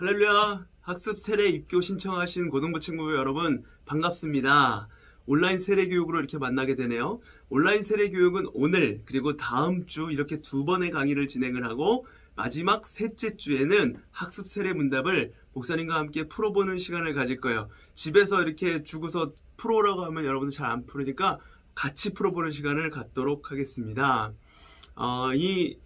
할렐루야! 학습 세례 입교 신청하신 고등부 친구 여러분 반갑습니다. 온라인 세례 교육으로 이렇게 만나게 되네요. 온라인 세례 교육은 오늘 그리고 다음 주 이렇게 두 번의 강의를 진행을 하고 마지막 셋째 주에는 학습 세례 문답을 목사님과 함께 풀어보는 시간을 가질 거예요. 집에서 이렇게 주고서 풀어오라고 하면 여러분들 잘 안 풀으니까 같이 풀어보는 시간을 갖도록 하겠습니다. 이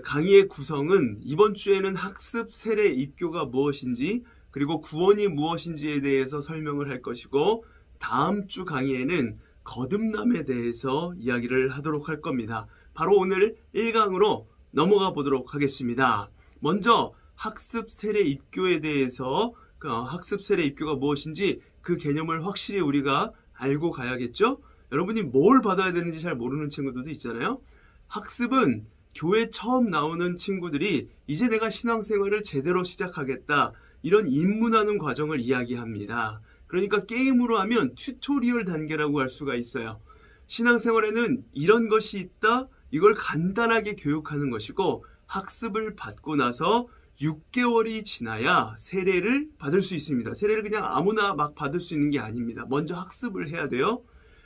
강의의 구성은 이번 주에는 학습 세례 입교가 무엇인지 그리고 구원이 무엇인지에 대해서 설명을 할 것이고 다음 주 강의에는 거듭남에 대해서 이야기를 하도록 할 겁니다. 바로 오늘 1강으로 넘어가 보도록 하겠습니다. 먼저 학습 세례 입교에 대해서 학습 세례 입교가 무엇인지 그 개념을 확실히 우리가 알고 가야겠죠? 여러분이 뭘 받아야 되는지 잘 모르는 친구들도 있잖아요. 학습은 교회 처음 나오는 친구들이 이제 내가 신앙생활을 제대로 시작하겠다 이런 입문하는 과정을 이야기합니다. 그러니까 게임으로 하면 튜토리얼 단계라고 할 수가 있어요. 신앙생활에는 이런 것이 있다, 이걸 간단하게 교육하는 것이고 학습을 받고 나서 6개월이 지나야 세례를 받을 수 있습니다. 세례를 그냥 아무나 막 받을 수 있는 게 아닙니다. 먼저 학습을 해야 돼요.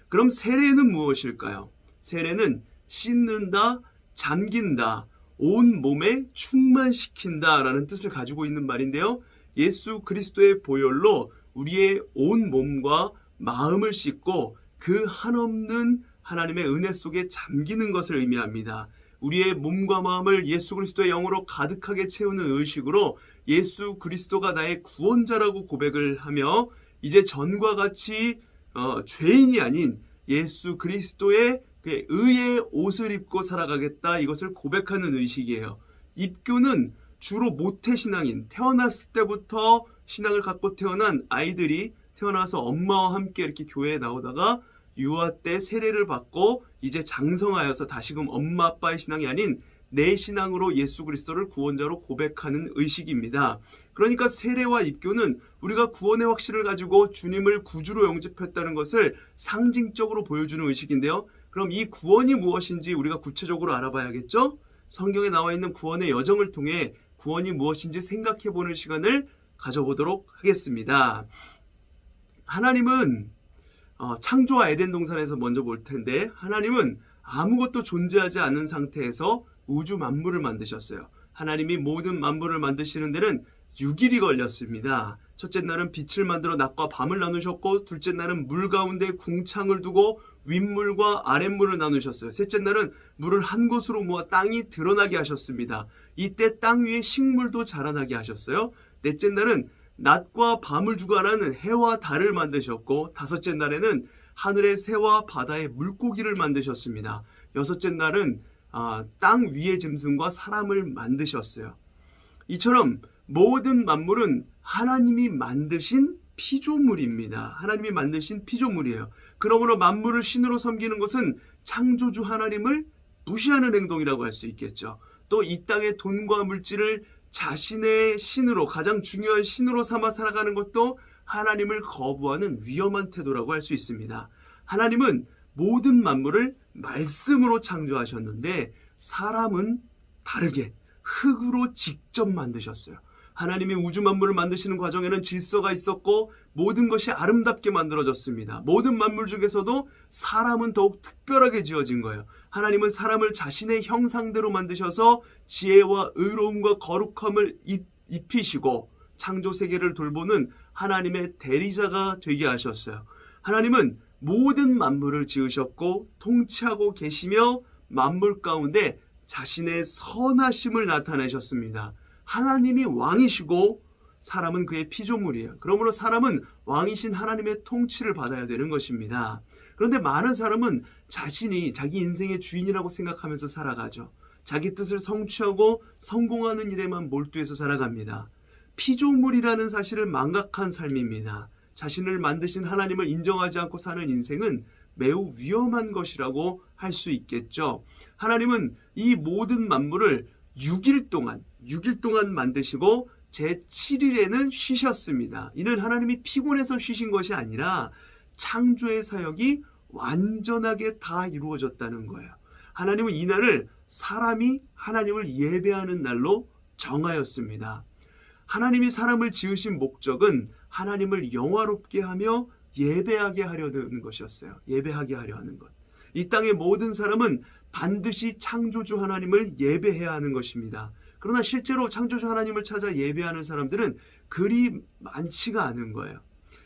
그럼 세례는 무엇일까요? 세례는 씻는다, 잠긴다, 온 몸에 충만시킨다 라는 뜻을 가지고 있는 말인데요. 예수 그리스도의 보혈로 우리의 온 몸과 마음을 씻고 그 한없는 하나님의 은혜 속에 잠기는 것을 의미합니다. 우리의 몸과 마음을 예수 그리스도의 영으로 가득하게 채우는 의식으로 예수 그리스도가 나의 구원자라고 고백을 하며 이제 전과 같이 죄인이 아닌 예수 그리스도의 의의 옷을 입고 살아가겠다, 이것을 고백하는 의식이에요. 입교는 주로 모태신앙인, 태어났을 때부터 신앙을 갖고 태어난 아이들이 태어나서 엄마와 함께 이렇게 교회에 나오다가 유아 때 세례를 받고 이제 장성하여서 다시금 엄마 아빠의 신앙이 아닌 내 신앙으로 예수 그리스도를 구원자로 고백하는 의식입니다. 그러니까 세례와 입교는 우리가 구원의 확신을 가지고 주님을 구주로 영접했다는 것을 상징적으로 보여주는 의식인데요. 그럼 이 구원이 무엇인지 우리가 구체적으로 알아봐야겠죠? 성경에 나와 있는 구원의 여정을 통해 구원이 무엇인지 생각해보는 시간을 가져보도록 하겠습니다. 하나님은 창조와 에덴 동산에서 먼저 볼 텐데, 하나님은 아무것도 존재하지 않은 상태에서 우주 만물을 만드셨어요. 하나님이 모든 만물을 만드시는 데는 6일이 걸렸습니다. 첫째 날은 빛을 만들어 낮과 밤을 나누셨고, 둘째 날은 물 가운데 궁창을 두고 윗물과 아랫물을 나누셨어요. 셋째 날은 물을 한 곳으로 모아 땅이 드러나게 하셨습니다. 이때 땅 위에 식물도 자라나게 하셨어요. 넷째 날은 낮과 밤을 주관하는 해와 달을 만드셨고, 다섯째 날에는 하늘의 새와 바다의 물고기를 만드셨습니다. 여섯째 날은 땅 위의 짐승과 사람을 만드셨어요. 이처럼 모든 만물은 하나님이 만드신 피조물입니다. 하나님이 만드신 피조물이에요. 그러므로 만물을 신으로 섬기는 것은 창조주 하나님을 무시하는 행동이라고 할 수 있겠죠. 또 이 땅의 돈과 물질을 자신의 신으로, 가장 중요한 신으로 삼아 살아가는 것도 하나님을 거부하는 위험한 태도라고 할 수 있습니다. 하나님은 모든 만물을 말씀으로 창조하셨는데 사람은 다르게 흙으로 직접 만드셨어요. 하나님이 우주 만물을 만드시는 과정에는 질서가 있었고 모든 것이 아름답게 만들어졌습니다. 모든 만물 중에서도 사람은 더욱 특별하게 지어진 거예요. 하나님은 사람을 자신의 형상대로 만드셔서 지혜와 의로움과 거룩함을 입히시고 창조 세계를 돌보는 하나님의 대리자가 되게 하셨어요. 하나님은 모든 만물을 지으셨고 통치하고 계시며 만물 가운데 자신의 선하심을 나타내셨습니다. 하나님이 왕이시고 사람은 그의 피조물이에요. 그러므로 사람은 왕이신 하나님의 통치를 받아야 되는 것입니다. 그런데 많은 사람은 자신이 자기 인생의 주인이라고 생각하면서 살아가죠. 자기 뜻을 성취하고 성공하는 일에만 몰두해서 살아갑니다. 피조물이라는 사실을 망각한 삶입니다. 자신을 만드신 하나님을 인정하지 않고 사는 인생은 매우 위험한 것이라고 할 수 있겠죠. 하나님은 이 모든 만물을 6일 동안 만드시고 제7일에는 쉬셨습니다. 이는 하나님이 피곤해서 쉬신 것이 아니라 창조의 사역이 완전하게 다 이루어졌다는 거예요. 하나님은 이 날을 사람이 하나님을 예배하는 날로 정하였습니다. 하나님이 사람을 지으신 목적은 하나님을 영화롭게 하며 예배하게 하려는 것이었어요. 예배하게 하려 하는 것. 이 땅의 모든 사람은 반드시 창조주 하나님을 예배해야 하는 것입니다. 그러나 실제로 창조주 하나님을 찾아 예배하는 사람들은 그리 많지가 않은 거예요.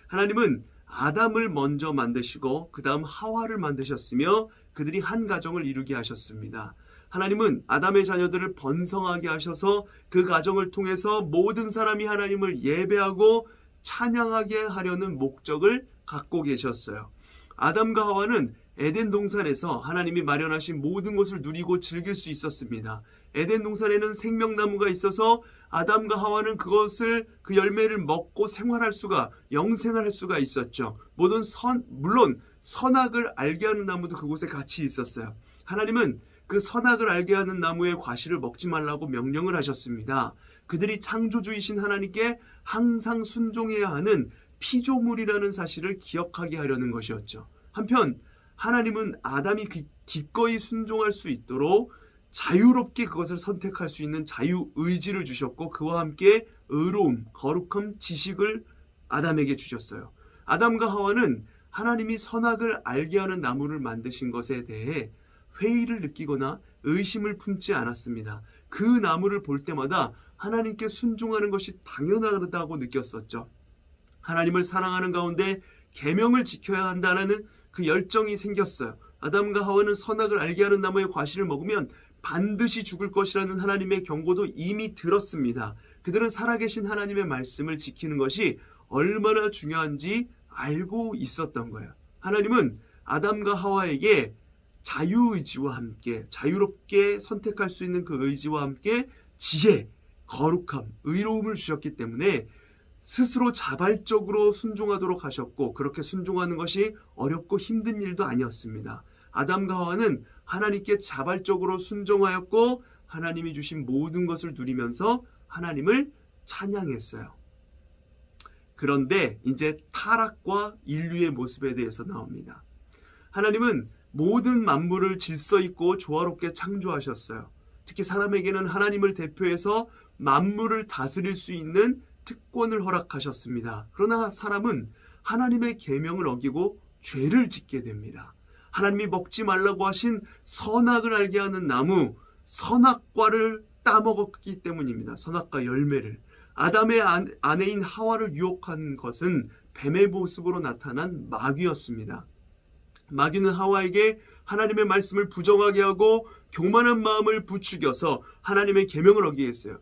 하나님은 아담을 먼저 만드시고 그 다음 하와를 만드셨으며 그들이 한 가정을 이루게 하셨습니다. 하나님은 아담의 자녀들을 번성하게 하셔서 그 가정을 통해서 모든 사람이 하나님을 예배하고 찬양하게 하려는 목적을 갖고 계셨어요. 아담과 하와는 에덴 동산에서 하나님이 마련하신 모든 것을 누리고 즐길 수 있었습니다. 에덴 동산에는 생명나무가 있어서 아담과 하와는 그 열매를 먹고 영생할 수가 있었죠. 물론 선악을 알게 하는 나무도 그곳에 같이 있었어요. 하나님은 그 선악을 알게 하는 나무의 과실을 먹지 말라고 명령을 하셨습니다. 그들이 창조주이신 하나님께 항상 순종해야 하는 피조물이라는 사실을 기억하게 하려는 것이었죠. 한편 하나님은 아담이 기꺼이 순종할 수 있도록 자유롭게 그것을 선택할 수 있는 자유의지를 주셨고 그와 함께 의로움, 거룩함, 지식을 아담에게 주셨어요. 아담과 하와는 하나님이 선악을 알게 하는 나무를 만드신 것에 대해 회의를 느끼거나 의심을 품지 않았습니다. 그 나무를 볼 때마다 하나님께 순종하는 것이 당연하다고 느꼈었죠. 하나님을 사랑하는 가운데 계명을 지켜야 한다는 그 열정이 생겼어요. 아담과 하와는 선악을 알게 하는 나무의 과실을 먹으면 반드시 죽을 것이라는 하나님의 경고도 이미 들었습니다. 그들은 살아계신 하나님의 말씀을 지키는 것이 얼마나 중요한지 알고 있었던 거예요. 하나님은 아담과 하와에게 자유의지와 함께 자유롭게 선택할 수 있는 그 의지와 함께 지혜, 거룩함, 의로움을 주셨기 때문에 스스로 자발적으로 순종하도록 하셨고 그렇게 순종하는 것이 어렵고 힘든 일도 아니었습니다. 아담과 하와는 하나님께 자발적으로 순종하였고 하나님이 주신 모든 것을 누리면서 하나님을 찬양했어요. 그런데 이제 타락과 인류의 모습에 대해서 나옵니다. 하나님은 모든 만물을 질서 있고 조화롭게 창조하셨어요. 특히 사람에게는 하나님을 대표해서 만물을 다스릴 수 있는 특권을 허락하셨습니다. 그러나 사람은 하나님의 계명을 어기고 죄를 짓게 됩니다. 하나님이 먹지 말라고 하신 선악을 알게 하는 나무, 선악과를 따먹었기 때문입니다. 선악과 열매를. 아담의 아내인 하와를 유혹한 것은 뱀의 모습으로 나타난 마귀였습니다. 마귀는 하와에게 하나님의 말씀을 부정하게 하고 교만한 마음을 부추겨서 하나님의 계명을 어기게 했어요.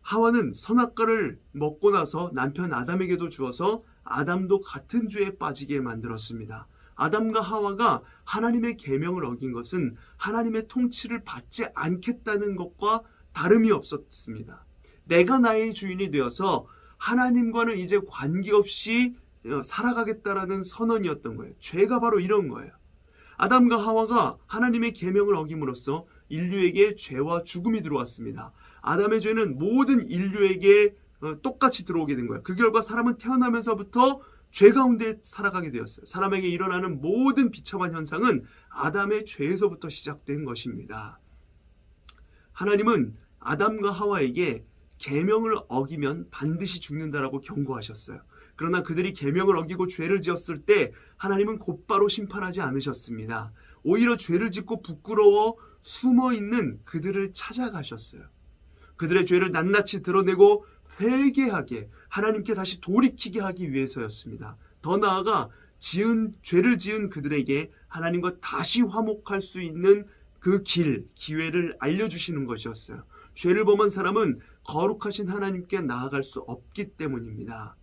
하와는 선악과를 먹고 나서 남편 아담에게도 주어서 아담도 같은 죄에 빠지게 만들었습니다. 아담과 하와가 하나님의 계명을 어긴 것은 하나님의 통치를 받지 않겠다는 것과 다름이 없었습니다. 내가 나의 주인이 되어서 하나님과는 이제 관계없이 살아가겠다라는 선언이었던 거예요. 죄가 바로 이런 거예요. 아담과 하와가 하나님의 계명을 어김으로써 인류에게 죄와 죽음이 들어왔습니다. 아담의 죄는 모든 인류에게 똑같이 들어오게 된 거예요. 그 결과 사람은 태어나면서부터 죄 가운데 살아가게 되었어요. 사람에게 일어나는 모든 비참한 현상은 아담의 죄에서부터 시작된 것입니다. 하나님은 아담과 하와에게 계명을 어기면 반드시 죽는다라고 경고하셨어요. 그러나 그들이 계명을 어기고 죄를 지었을 때 하나님은 곧바로 심판하지 않으셨습니다. 오히려 죄를 짓고 부끄러워 숨어있는 그들을 찾아가셨어요. 그들의 죄를 낱낱이 드러내고 회개하게 하나님께 다시 돌이키게 하기 위해서였습니다. 더 나아가 죄를 지은 그들에게 하나님과 다시 화목할 수 있는 그 기회를 알려주시는 것이었어요. 죄를 범한 사람은 거룩하신 하나님께 나아갈 수 없기 때문입니다.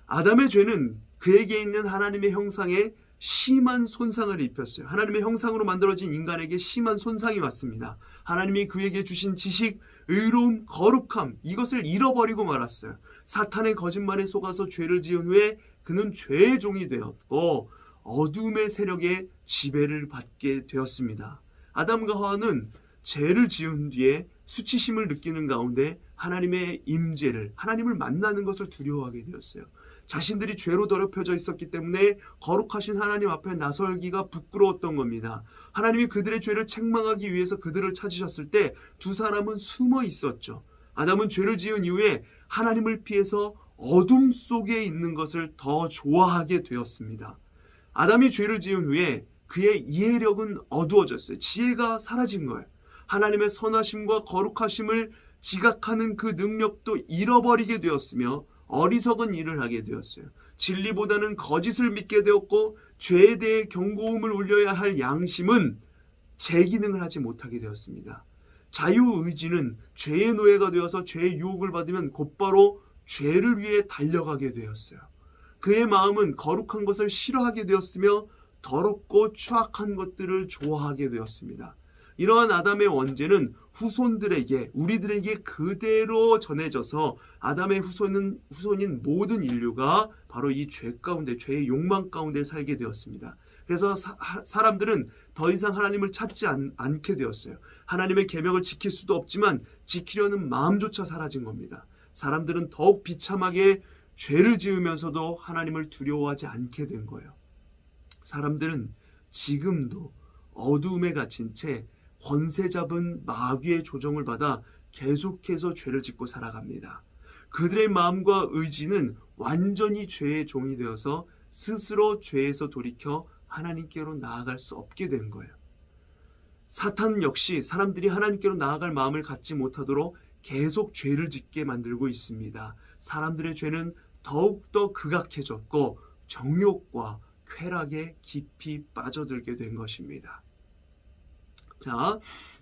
아담의 죄는 그에게 있는 하나님의 형상에 심한 손상을 입혔어요. 하나님의 형상으로 만들어진 인간에게 심한 손상이 왔습니다. 하나님이 그에게 주신 지식, 의로움, 거룩함 이것을 잃어버리고 말았어요. 사탄의 거짓말에 속아서 죄를 지은 후에 그는 죄의 종이 되었고 어둠의 세력에 지배를 받게 되었습니다. 아담과 하와는 죄를 지은 뒤에 수치심을 느끼는 가운데 하나님의 임재를, 하나님을 만나는 것을 두려워하게 되었어요. 자신들이 죄로 더럽혀져 있었기 때문에 거룩하신 하나님 앞에 나설기가 부끄러웠던 겁니다. 하나님이 그들의 죄를 책망하기 위해서 그들을 찾으셨을 때 두 사람은 숨어 있었죠. 아담은 죄를 지은 이후에 하나님을 피해서 어둠 속에 있는 것을 더 좋아하게 되었습니다. 아담이 죄를 지은 후에 그의 이해력은 어두워졌어요. 지혜가 사라진 거예요. 하나님의 선하심과 거룩하심을 지각하는 그 능력도 잃어버리게 되었으며 어리석은 일을 하게 되었어요. 진리보다는 거짓을 믿게 되었고 죄에 대해 경고음을 울려야 할 양심은 재기능을 하지 못하게 되었습니다. 자유의지는 죄의 노예가 되어서 죄의 유혹을 받으면 곧바로 죄를 위해 달려가게 되었어요. 그의 마음은 거룩한 것을 싫어하게 되었으며 더럽고 추악한 것들을 좋아하게 되었습니다. 이러한 아담의 원죄는 후손들에게, 우리들에게 그대로 전해져서 아담의 후손인 모든 인류가 바로 이 죄 가운데, 죄의 욕망 가운데 살게 되었습니다. 그래서 사람들은 더 이상 하나님을 찾지 않게 되었어요. 하나님의 계명을 지킬 수도 없지만 지키려는 마음조차 사라진 겁니다. 사람들은 더욱 비참하게 죄를 지으면서도 하나님을 두려워하지 않게 된 거예요. 사람들은 지금도 어두움에 갇힌 채 권세 잡은 마귀의 조종을 받아 계속해서 죄를 짓고 살아갑니다. 그들의 마음과 의지는 완전히 죄의 종이 되어서 스스로 죄에서 돌이켜 하나님께로 나아갈 수 없게 된 거예요. 사탄 역시 사람들이 하나님께로 나아갈 마음을 갖지 못하도록 계속 죄를 짓게 만들고 있습니다. 사람들의 죄는 더욱더 극악해졌고 정욕과 쾌락에 깊이 빠져들게 된 것입니다. 자,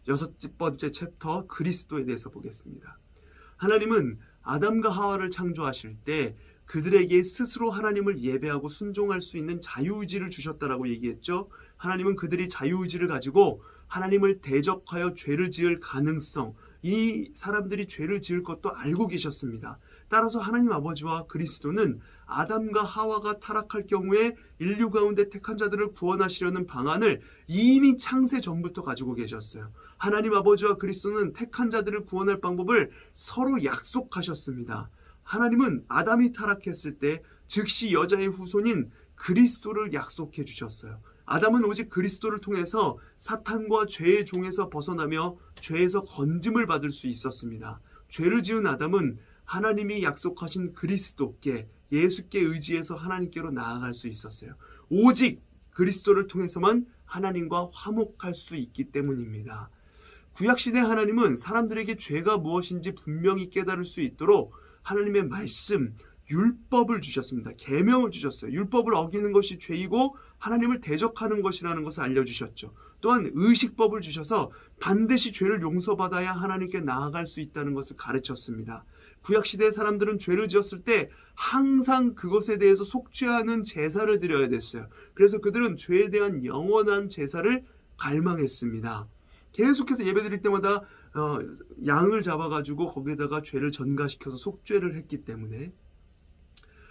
6번째 챕터 그리스도에 대해서 보겠습니다. 하나님은 아담과 하와를 창조하실 때 그들에게 스스로 하나님을 예배하고 순종할 수 있는 자유의지를 주셨다라고 얘기했죠. 하나님은 그들이 자유의지를 가지고 하나님을 대적하여 죄를 지을 가능성, 이 사람들이 죄를 지을 것도 알고 계셨습니다. 따라서 하나님 아버지와 그리스도는 아담과 하와가 타락할 경우에 인류 가운데 택한 자들을 구원하시려는 방안을 이미 창세 전부터 가지고 계셨어요. 하나님 아버지와 그리스도는 택한 자들을 구원할 방법을 서로 약속하셨습니다. 하나님은 아담이 타락했을 때 즉시 여자의 후손인 그리스도를 약속해 주셨어요. 아담은 오직 그리스도를 통해서 사탄과 죄의 종에서 벗어나며 죄에서 건짐을 받을 수 있었습니다. 죄를 지은 아담은 하나님이 약속하신 그리스도께, 예수께 의지해서 하나님께로 나아갈 수 있었어요. 오직 그리스도를 통해서만 하나님과 화목할 수 있기 때문입니다. 구약시대 하나님은 사람들에게 죄가 무엇인지 분명히 깨달을 수 있도록 하나님의 말씀, 율법을 주셨습니다. 계명을 주셨어요. 율법을 어기는 것이 죄이고 하나님을 대적하는 것이라는 것을 알려주셨죠. 또한 의식법을 주셔서 반드시 죄를 용서받아야 하나님께 나아갈 수 있다는 것을 가르쳤습니다. 구약시대 사람들은 죄를 지었을 때 항상 그것에 대해서 속죄하는 제사를 드려야 됐어요. 그래서 그들은 죄에 대한 영원한 제사를 갈망했습니다. 계속해서 예배드릴 때마다 양을 잡아가지고 거기에다가 죄를 전가시켜서 속죄를 했기 때문에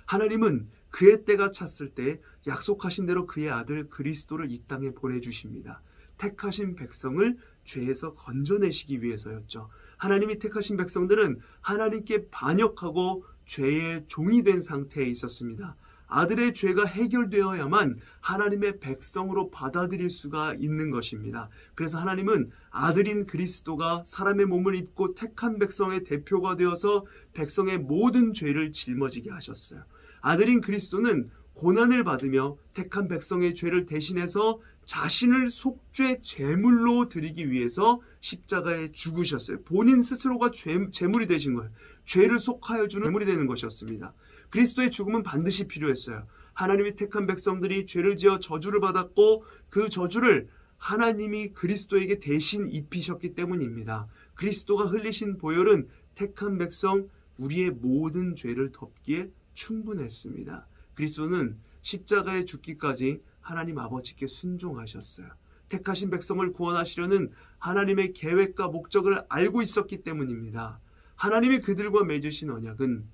하나님은 그의 때가 찼을 때 약속하신 대로 그의 아들 그리스도를 이 땅에 보내주십니다. 택하신 백성을 죄에서 건져내시기 위해서였죠. 하나님이 택하신 백성들은 하나님께 반역하고 죄의 종이 된 상태에 있었습니다. 아들의 죄가 해결되어야만 하나님의 백성으로 받아들일 수가 있는 것입니다. 그래서 하나님은 아들인 그리스도가 사람의 몸을 입고 택한 백성의 대표가 되어서 백성의 모든 죄를 짊어지게 하셨어요. 아들인 그리스도는 고난을 받으며 택한 백성의 죄를 대신해서 자신을 속죄 제물로 드리기 위해서 십자가에 죽으셨어요. 본인 스스로가 제물이 되신 거예요. 죄를 속하여 주는 제물이 되는 것이었습니다. 그리스도의 죽음은 반드시 필요했어요. 하나님이 택한 백성들이 죄를 지어 저주를 받았고 그 저주를 하나님이 그리스도에게 대신 입히셨기 때문입니다. 그리스도가 흘리신 보혈은 택한 백성 우리의 모든 죄를 덮기에 충분했습니다. 그리스도는 십자가에 죽기까지 하나님 아버지께 순종하셨어요. 택하신 백성을 구원하시려는 하나님의 계획과 목적을 알고 있었기 때문입니다. 하나님이 그들과 맺으신 언약은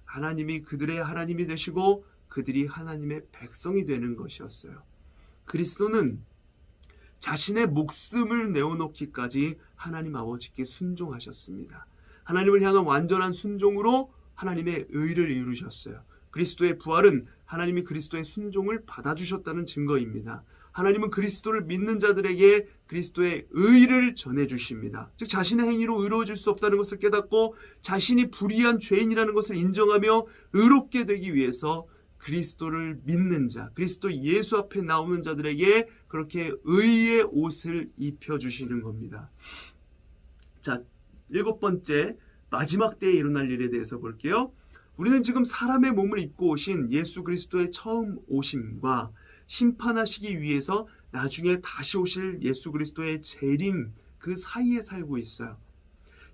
하나님이 그들의 하나님이 되시고 그들이 하나님의 백성이 되는 것이었어요. 그리스도는 자신의 목숨을 내어놓기까지 하나님 아버지께 순종하셨습니다. 하나님을 향한 완전한 순종으로 하나님의 의를 이루셨어요. 그리스도의 부활은 하나님이 그리스도의 순종을 받아주셨다는 증거입니다. 하나님은 그리스도를 믿는 자들에게 그리스도의 의를 전해주십니다. 즉 자신의 행위로 의로워질 수 없다는 것을 깨닫고 자신이 불의한 죄인이라는 것을 인정하며 의롭게 되기 위해서 그리스도를 믿는 자, 그리스도 예수 앞에 나오는 자들에게 그렇게 의의 옷을 입혀주시는 겁니다. 자, 7번째, 마지막 때에 일어날 일에 대해서 볼게요. 우리는 지금 사람의 몸을 입고 오신 예수 그리스도의 처음 오심과 심판하시기 위해서 나중에 다시 오실 예수 그리스도의 재림 그 사이에 살고 있어요.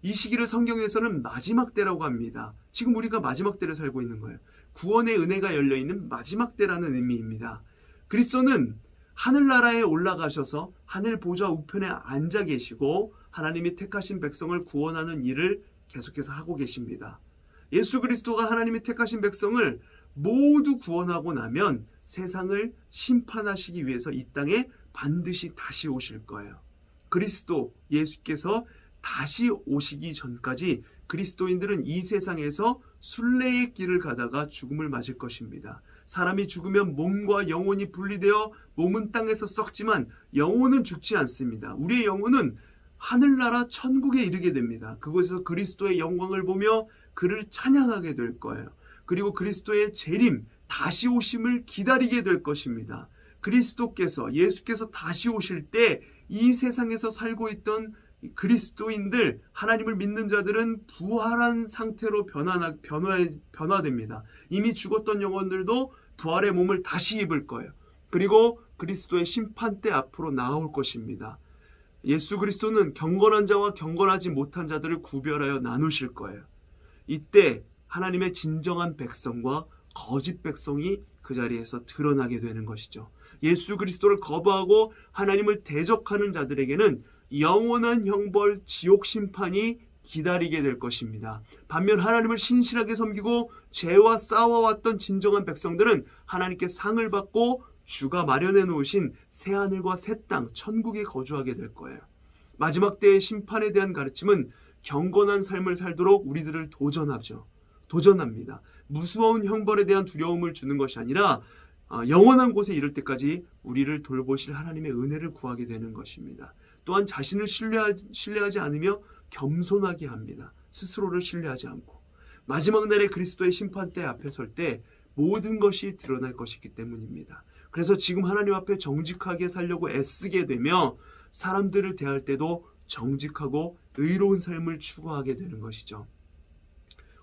이 시기를 성경에서는 마지막 때라고 합니다. 지금 우리가 마지막 때를 살고 있는 거예요. 구원의 은혜가 열려있는 마지막 때라는 의미입니다. 그리스도는 하늘나라에 올라가셔서 하늘 보좌 우편에 앉아 계시고 하나님이 택하신 백성을 구원하는 일을 계속해서 하고 계십니다. 예수 그리스도가 하나님이 택하신 백성을 모두 구원하고 나면 세상을 심판하시기 위해서 이 땅에 반드시 다시 오실 거예요. 그리스도 예수께서 다시 오시기 전까지 그리스도인들은 이 세상에서 순례의 길을 가다가 죽음을 맞을 것입니다. 사람이 죽으면 몸과 영혼이 분리되어 몸은 땅에서 썩지만 영혼은 죽지 않습니다. 우리의 영혼은 하늘나라 천국에 이르게 됩니다. 그곳에서 그리스도의 영광을 보며 그를 찬양하게 될 거예요. 그리고 그리스도의 재림, 다시 오심을 기다리게 될 것입니다. 그리스도께서, 예수께서 다시 오실 때 이 세상에서 살고 있던 그리스도인들, 하나님을 믿는 자들은 부활한 상태로 변화됩니다. 이미 죽었던 영혼들도 부활의 몸을 다시 입을 거예요. 그리고 그리스도의 심판대 앞으로 나올 것입니다. 예수 그리스도는 경건한 자와 경건하지 못한 자들을 구별하여 나누실 거예요. 이때 하나님의 진정한 백성과 거짓 백성이 그 자리에서 드러나게 되는 것이죠. 예수 그리스도를 거부하고 하나님을 대적하는 자들에게는 영원한 형벌, 지옥 심판이 기다리게 될 것입니다. 반면 하나님을 신실하게 섬기고 죄와 싸워왔던 진정한 백성들은 하나님께 상을 받고 주가 마련해 놓으신 새하늘과 새 땅, 천국에 거주하게 될 거예요. 마지막 때의 심판에 대한 가르침은 경건한 삶을 살도록 우리들을 도전합니다. 무서운 형벌에 대한 두려움을 주는 것이 아니라 영원한 곳에 이를 때까지 우리를 돌보실 하나님의 은혜를 구하게 되는 것입니다. 또한 자신을 신뢰하지 않으며 겸손하게 합니다. 스스로를 신뢰하지 않고. 마지막 날에 그리스도의 심판대 앞에 설 때 모든 것이 드러날 것이기 때문입니다. 그래서 지금 하나님 앞에 정직하게 살려고 애쓰게 되며 사람들을 대할 때도 정직하고 의로운 삶을 추구하게 되는 것이죠.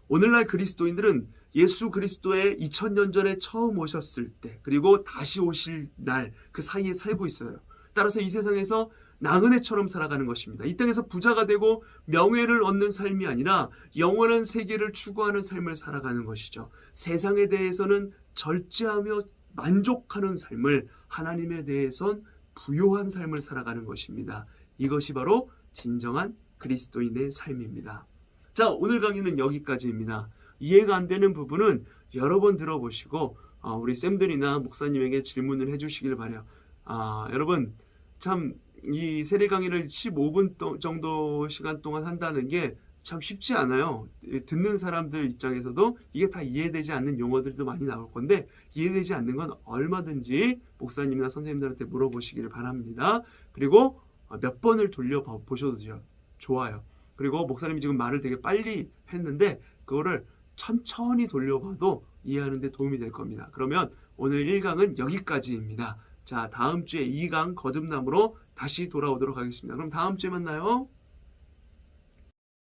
오늘날 그리스도인들은 예수 그리스도의 2000년 전에 처음 오셨을 때 그리고 다시 오실 날 그 사이에 살고 있어요. 따라서 이 세상에서 나그네처럼 살아가는 것입니다. 이 땅에서 부자가 되고 명예를 얻는 삶이 아니라 영원한 세계를 추구하는 삶을 살아가는 것이죠. 세상에 대해서는 절제하며 만족하는 삶을, 하나님에 대해선 부요한 삶을 살아가는 것입니다. 이것이 바로 진정한 그리스도인의 삶입니다. 자, 오늘 강의는 여기까지입니다. 이해가 안 되는 부분은 여러 번 들어보시고 우리 쌤들이나 목사님에게 질문을 해주시길 바라요. 여러분 참 이 세례 강의를 15분 정도 시간 동안 한다는 게 참 쉽지 않아요. 듣는 사람들 입장에서도 이게 다 이해되지 않는 용어들도 많이 나올 건데 이해되지 않는 건 얼마든지 목사님이나 선생님들한테 물어보시길 바랍니다. 그리고 몇 번을 돌려보셔도 좋아요. 그리고 목사님이 지금 말을 되게 빨리 했는데 그거를 천천히 돌려봐도 이해하는 데 도움이 될 겁니다. 그러면 오늘 1강은 여기까지입니다. 자, 다음 주에 2강 거듭남으로 다시 돌아오도록 하겠습니다. 그럼 다음 주에 만나요.